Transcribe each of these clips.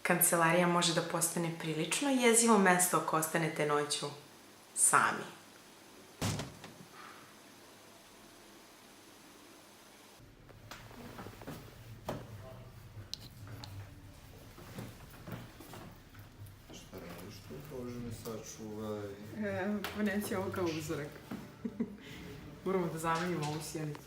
kancelarija može da postane prilično jezivo mesto ako ostanete noću sami. Šta radiš tu? Bože me sačuvaj. Ponesi ovo kao uzorak. Moramo da zamenimo ovu sjenicu.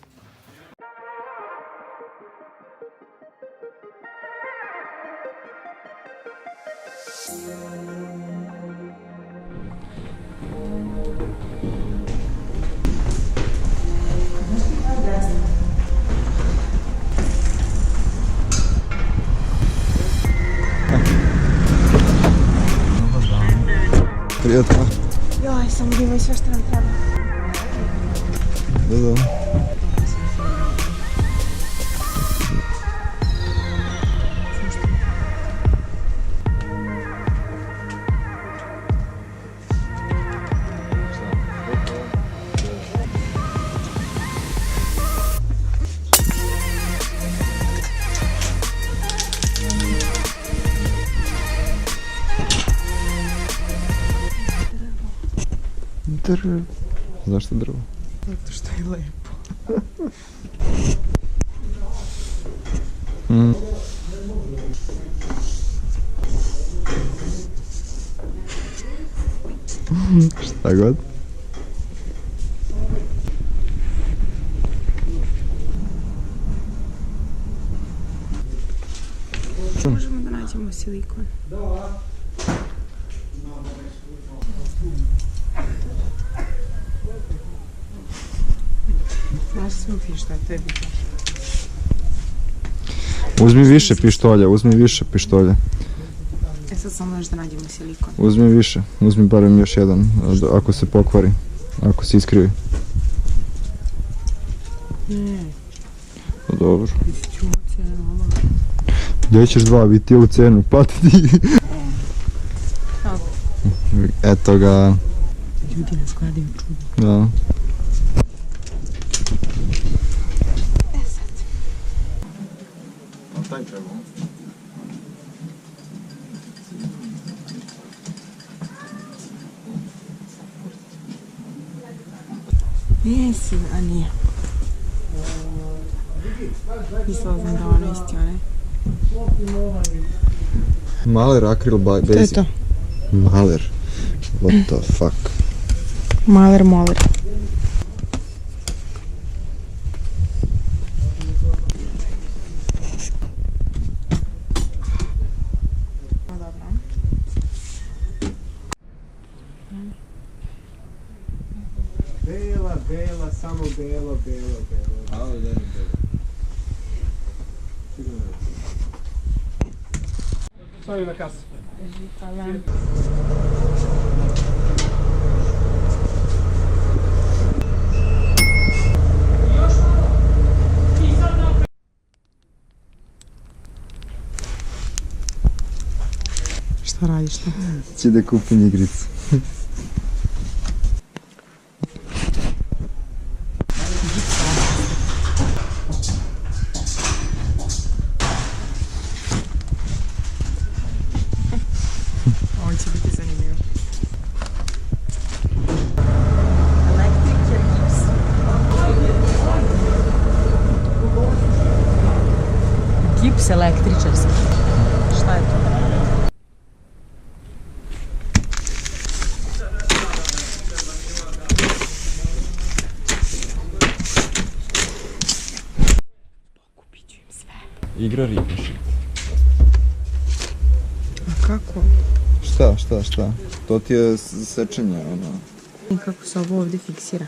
Prijatno. Joj, samo da imaju sve što nam treba. Da. Drvo. Zašto drvo? Zato što je lepo. Šta god? Možemo da nađemo silikon. Znaš sve šta je tebi? Uzmi više pištolja, uzmi više pištolja. Sad samo još da nađemo silikon. Uzmi više, uzmi barem još jedan, ako se pokvari, ako se iskrivi. Ne. Dobro. Ću u cenu, ovo. Gdje ćeš dva, vi ti u cenu, plati ti. Kako? Eto ga. Ljudi nas gledaju čudno. Da. Sad. Taj treba. Jesi, a nije. Mislila sam da ono isti, a ne? Maler akril basic. To je to. Maler. What the fuck? Maler, moler. Bela, bela, samo belo, belo, belo. Ali da ne belo. Stavim na kasu. Hvala. Šta radiš to? Ći da kupim igricu. Ovo će biti zanimljivo. Elektrik je gips. Gips električarski. Šta je to? Pokupit ću im sve. Igra rikošet. A kako? Šta? To ti je sečenje, ono. I kako se ovo ovdje fiksira?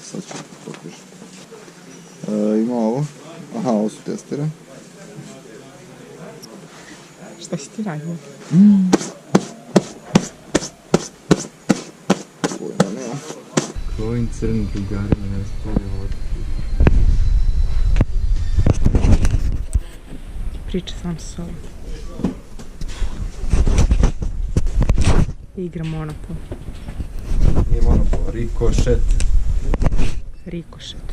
Sad ću pokušati. Ima ovo. Aha, ovo su testire. Šta si ti radio? Pojma nema. Ovim crnim drugarima ne stavlja ovdje. Priča sam sa sobom. Igra Monopol. Nije monopol, rikošet. Rikošet.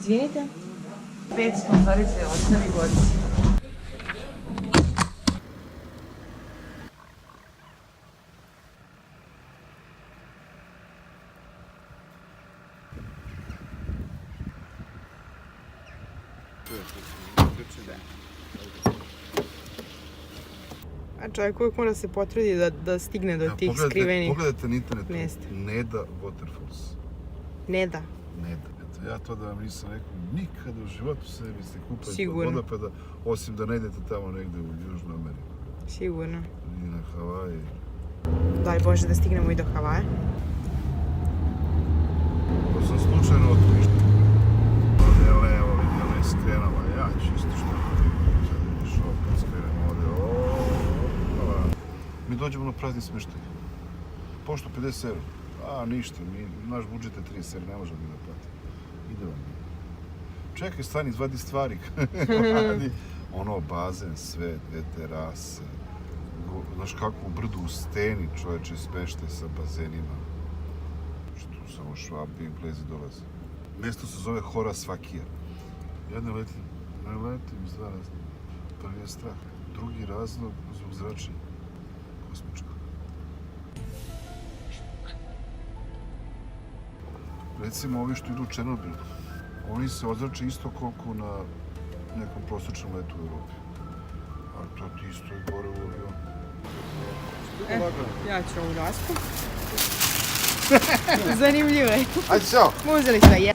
Izvinite. 500 zarice, ostavi godice. A čovjek uvijek mora se potrudi da stigne do tih skrivenih Pogledajte na internetu mjesta. Neda Waterfalls. Neda. Neda. Eto, ja to da vam nisam rekao, nikada u životu se ne biste kupali Sigurno. kod vodopada, osim da ne idete tamo negde u Južnu Ameriku. Sigurno. I na Havaji. Daj Bože da stignemo i do Havaja. To sam slučajno otkrišao. Ovdje levo, vidjela je skrenula, ja ću isto što sad vidiš opet skrenemo ovdje. Mi dođemo na prazni smještaj. Pošto 50 €. A ništa, naš budžet je 30 €, ne možemo mi da platimo. Idemo mi. Čekaj, stani, izvadi stvari. Ono, bazen, sve, 2 terase. Znaš kako u brdu u steni čovječe smeštaj sa bazenima. Što samo Švabi i Englezi dolaze. Mesto se zove Horasvakija. Ja ne letim iz 2 razloga. Prvi je strah. Drugi razlog zbog zračenja kosmičkog. Recimo ovi što idu u Černobil, oni se ozrače isto koliko na nekom prosječnom letu u Evropi. Ali to ti isto je gore u avionu. Ja ću ovu dasku. Zanimljivo je. Ajde, ćao! Uzeli sve je.